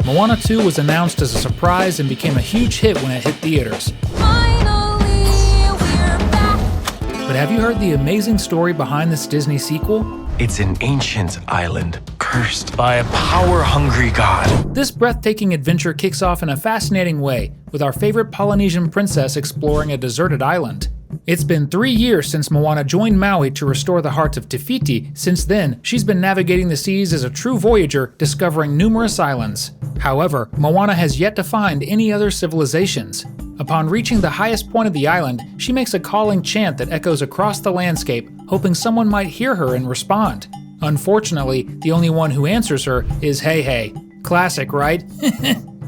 Moana 2 was announced as a surprise and became a huge hit when it hit theaters. Finally, we're back. But have you heard the amazing story behind this Disney sequel? It's an ancient island, cursed by a power-hungry god. This breathtaking adventure kicks off in a fascinating way, with our favorite Polynesian princess exploring a deserted island. It's been 3 years since Moana joined Maui to restore the heart of Te Fiti. Since then, she's been navigating the seas as a true voyager, discovering numerous islands. However, Moana has yet to find any other civilizations. Upon reaching the highest point of the island, she makes a calling chant that echoes across the landscape, hoping someone might hear her and respond. Unfortunately, the only one who answers her is Hei. Classic, right?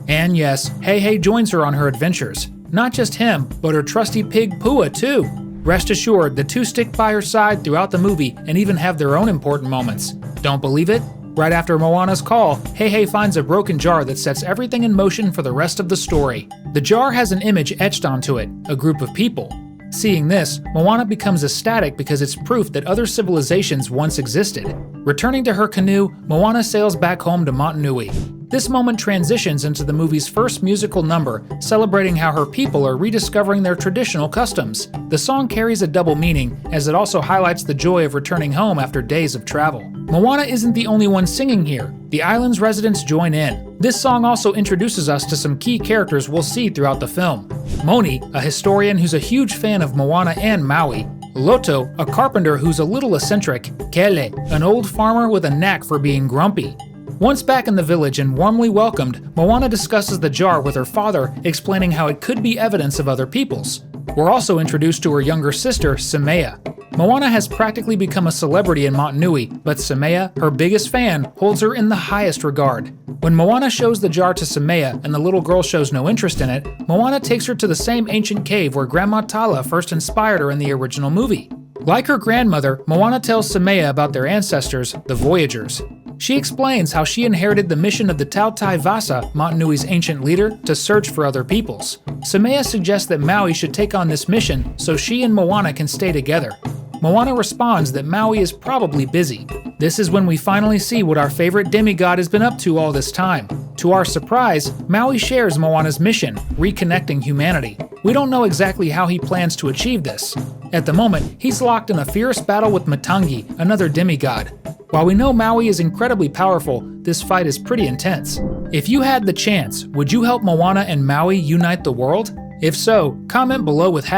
And yes, Hei joins her on her adventures. Not just him, but her trusty pig Pua too. Rest assured, the two stick by her side throughout the movie and even have their own important moments. Don't believe it? Right after Moana's call, Hei finds a broken jar that sets everything in motion for the rest of the story. The jar has an image etched onto it, a group of people. Seeing this, Moana becomes ecstatic because it's proof that other civilizations once existed. Returning to her canoe, Moana sails back home to Motunui. This moment transitions into the movie's first musical number, celebrating how her people are rediscovering their traditional customs. The song carries a double meaning, as it also highlights the joy of returning home after days of travel. Moana isn't the only one singing here. The island's residents join in. This song also introduces us to some key characters we'll see throughout the film. Moni, a historian who's a huge fan of Moana and Maui. Loto, a carpenter who's a little eccentric. Kele, an old farmer with a knack for being grumpy. Once back in the village and warmly welcomed, Moana discusses the jar with her father, explaining how it could be evidence of other peoples. We're also introduced to her younger sister, Semea. Moana has practically become a celebrity in Motunui, but Semea, her biggest fan, holds her in the highest regard. When Moana shows the jar to Semea and the little girl shows no interest in it, Moana takes her to the same ancient cave where Grandma Tala first inspired her in the original movie. Like her grandmother, Moana tells Semea about their ancestors, the Voyagers. She explains how she inherited the mission of the Tautai Vasa, Motunui's ancient leader, to search for other peoples. Semea suggests that Maui should take on this mission so she and Moana can stay together. Moana responds that Maui is probably busy. This is when we finally see what our favorite demigod has been up to all this time. To our surprise, Maui shares Moana's mission, reconnecting humanity. We don't know exactly how he plans to achieve this. At the moment, he's locked in a fierce battle with Matangi, another demigod. While we know Maui is incredibly powerful, this fight is pretty intense. If you had the chance, would you help Moana and Maui unite the world? If so, comment below with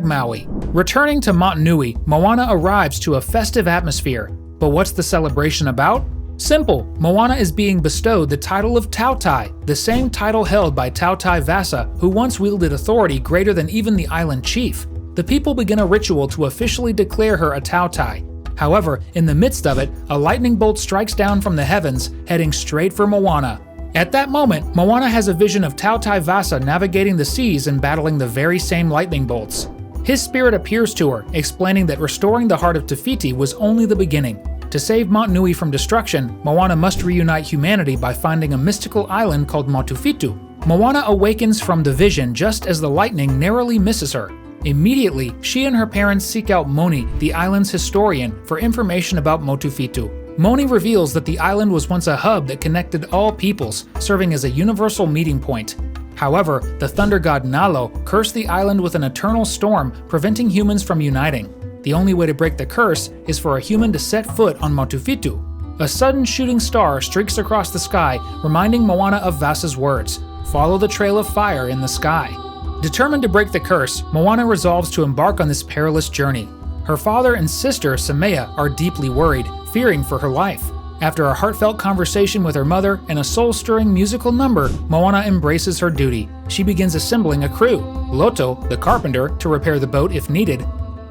#Maui. Returning to Motunui, Moana arrives to a festive atmosphere. But what's the celebration about? Simple, Moana is being bestowed the title of Tautai, the same title held by Tautai Vasa, who once wielded authority greater than even the island chief. The people begin a ritual to officially declare her a Tautai. However, in the midst of it, a lightning bolt strikes down from the heavens, heading straight for Moana. At that moment, Moana has a vision of Tautai Vasa navigating the seas and battling the very same lightning bolts. His spirit appears to her, explaining that restoring the heart of Te Fiti was only the beginning. To save Motunui from destruction, Moana must reunite humanity by finding a mystical island called Motufitu. Moana awakens from the vision just as the lightning narrowly misses her. Immediately, she and her parents seek out Moni, the island's historian, for information about Motufitu. Moni reveals that the island was once a hub that connected all peoples, serving as a universal meeting point. However, the thunder god Nalo cursed the island with an eternal storm, preventing humans from uniting. The only way to break the curse is for a human to set foot on Motufitu. A sudden shooting star streaks across the sky, reminding Moana of Vasa's words, "Follow the trail of fire in the sky." Determined to break the curse, Moana resolves to embark on this perilous journey. Her father and sister, Semea, are deeply worried, fearing for her life. After a heartfelt conversation with her mother and a soul-stirring musical number, Moana embraces her duty. She begins assembling a crew. Loto, the carpenter, to repair the boat if needed.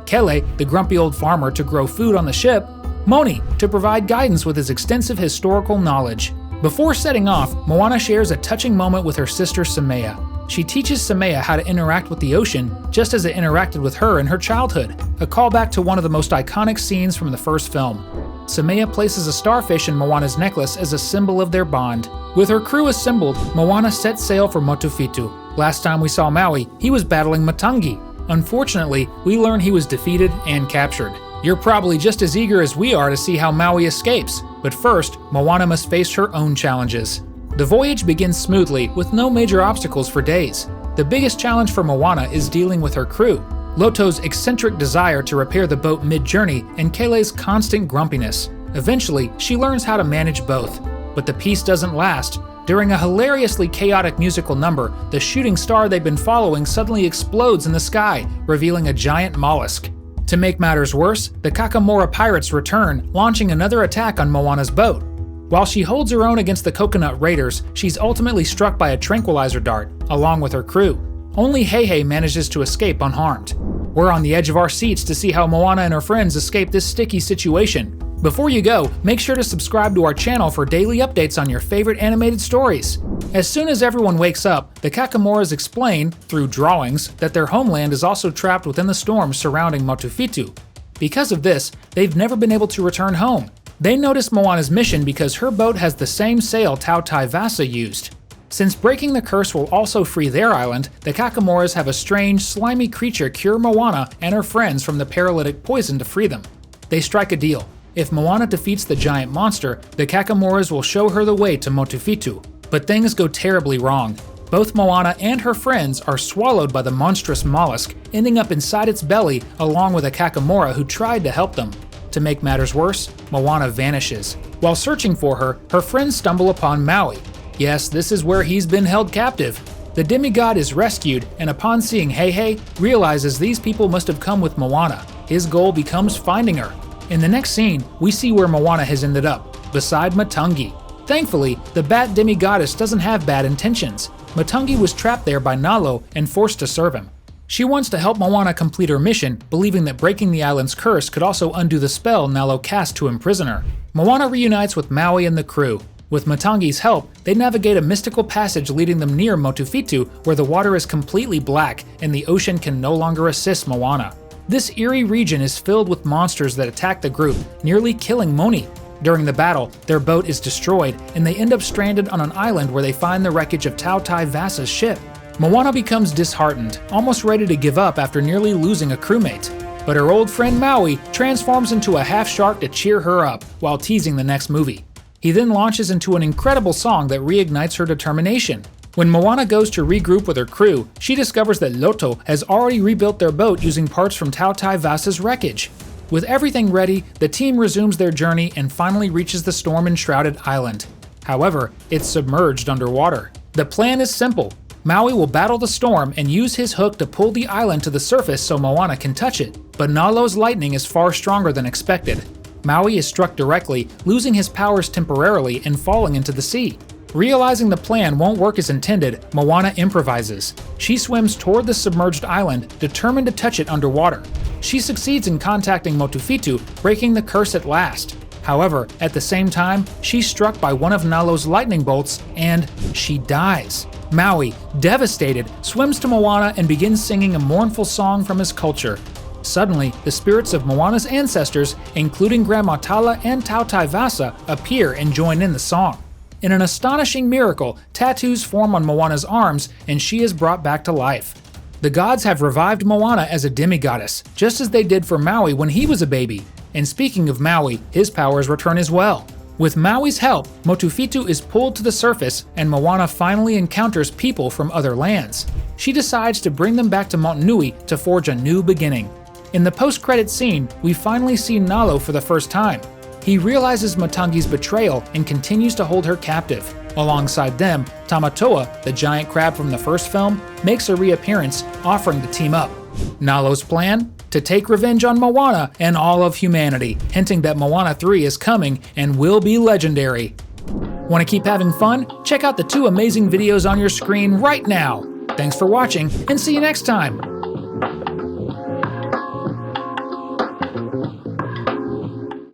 Kele, the grumpy old farmer, to grow food on the ship. Moni, to provide guidance with his extensive historical knowledge. Before setting off, Moana shares a touching moment with her sister Semea. She teaches Semea how to interact with the ocean, just as it interacted with her in her childhood, a callback to one of the most iconic scenes from the first film. Semea places a starfish in Moana's necklace as a symbol of their bond. With her crew assembled, Moana sets sail for Motufitu. Last time we saw Maui, he was battling Matangi. Unfortunately, we learn he was defeated and captured. You're probably just as eager as we are to see how Maui escapes, but first, Moana must face her own challenges. The voyage begins smoothly with no major obstacles for days. The biggest challenge for Moana is dealing with her crew, Loto's eccentric desire to repair the boat mid-journey and Kele's constant grumpiness. Eventually, she learns how to manage both. But the peace doesn't last. During a hilariously chaotic musical number, the shooting star they've been following suddenly explodes in the sky, revealing a giant mollusk. To make matters worse, the Kakamora pirates return, launching another attack on Moana's boat. While she holds her own against the Coconut Raiders, she's ultimately struck by a tranquilizer dart, along with her crew. Only Heihei manages to escape unharmed. We're on the edge of our seats to see how Moana and her friends escape this sticky situation. Before you go, make sure to subscribe to our channel for daily updates on your favorite animated stories. As soon as everyone wakes up, the Kakamoras explain, through drawings, that their homeland is also trapped within the storm surrounding Motufitu. Because of this, they've never been able to return home. They notice Moana's mission because her boat has the same sail Tautai Vasa used. Since breaking the curse will also free their island, the Kakamoras have a strange, slimy creature cure Moana and her friends from the paralytic poison to free them. They strike a deal. If Moana defeats the giant monster, the Kakamoras will show her the way to Motufitu. But things go terribly wrong. Both Moana and her friends are swallowed by the monstrous mollusk, ending up inside its belly along with a Kakamora who tried to help them. To make matters worse, Moana vanishes. While searching for her, her friends stumble upon Maui. Yes, this is where he's been held captive. The demigod is rescued, and upon seeing Heihei, realizes these people must have come with Moana. His goal becomes finding her. In the next scene, we see where Moana has ended up, beside Matungi. Thankfully, the bat demigoddess doesn't have bad intentions. Matungi was trapped there by Nalo and forced to serve him. She wants to help Moana complete her mission, believing that breaking the island's curse could also undo the spell Nalo cast to imprison her. Moana reunites with Maui and the crew. With Matangi's help, they navigate a mystical passage leading them near Motufitu, where the water is completely black and the ocean can no longer assist Moana. This eerie region is filled with monsters that attack the group, nearly killing Moni. During the battle, their boat is destroyed, and they end up stranded on an island where they find the wreckage of Tautai Vasa's ship. Moana becomes disheartened, almost ready to give up after nearly losing a crewmate. But her old friend Maui transforms into a half-shark to cheer her up, while teasing the next movie. He then launches into an incredible song that reignites her determination. When Moana goes to regroup with her crew, she discovers that Loto has already rebuilt their boat using parts from Tautai Vasa's wreckage. With everything ready, the team resumes their journey and finally reaches the storm-enshrouded island. However, it's submerged underwater. The plan is simple. Maui will battle the storm and use his hook to pull the island to the surface so Moana can touch it. But Nalo's lightning is far stronger than expected. Maui is struck directly, losing his powers temporarily and falling into the sea. Realizing the plan won't work as intended, Moana improvises. She swims toward the submerged island, determined to touch it underwater. She succeeds in contacting Motufitu, breaking the curse at last. However, at the same time, she's struck by one of Nalo's lightning bolts and she dies. Maui, devastated, swims to Moana and begins singing a mournful song from his culture. Suddenly, the spirits of Moana's ancestors, including Grandma Tala and Tautai Vasa, appear and join in the song. In an astonishing miracle, tattoos form on Moana's arms and she is brought back to life. The gods have revived Moana as a demigoddess, just as they did for Maui when he was a baby. And speaking of Maui, his powers return as well. With Maui's help, Motufitu is pulled to the surface and Moana finally encounters people from other lands. She decides to bring them back to Motunui to forge a new beginning. In the post-credits scene, we finally see Nalo for the first time. He realizes Matangi's betrayal and continues to hold her captive. Alongside them, Tamatoa, the giant crab from the first film, makes a reappearance, offering to team up. Nalo's plan? To take revenge on Moana and all of humanity, hinting that Moana 3 is coming and will be legendary. Want to keep having fun? Check out the 2 amazing videos on your screen right now. Thanks for watching, and see you next time!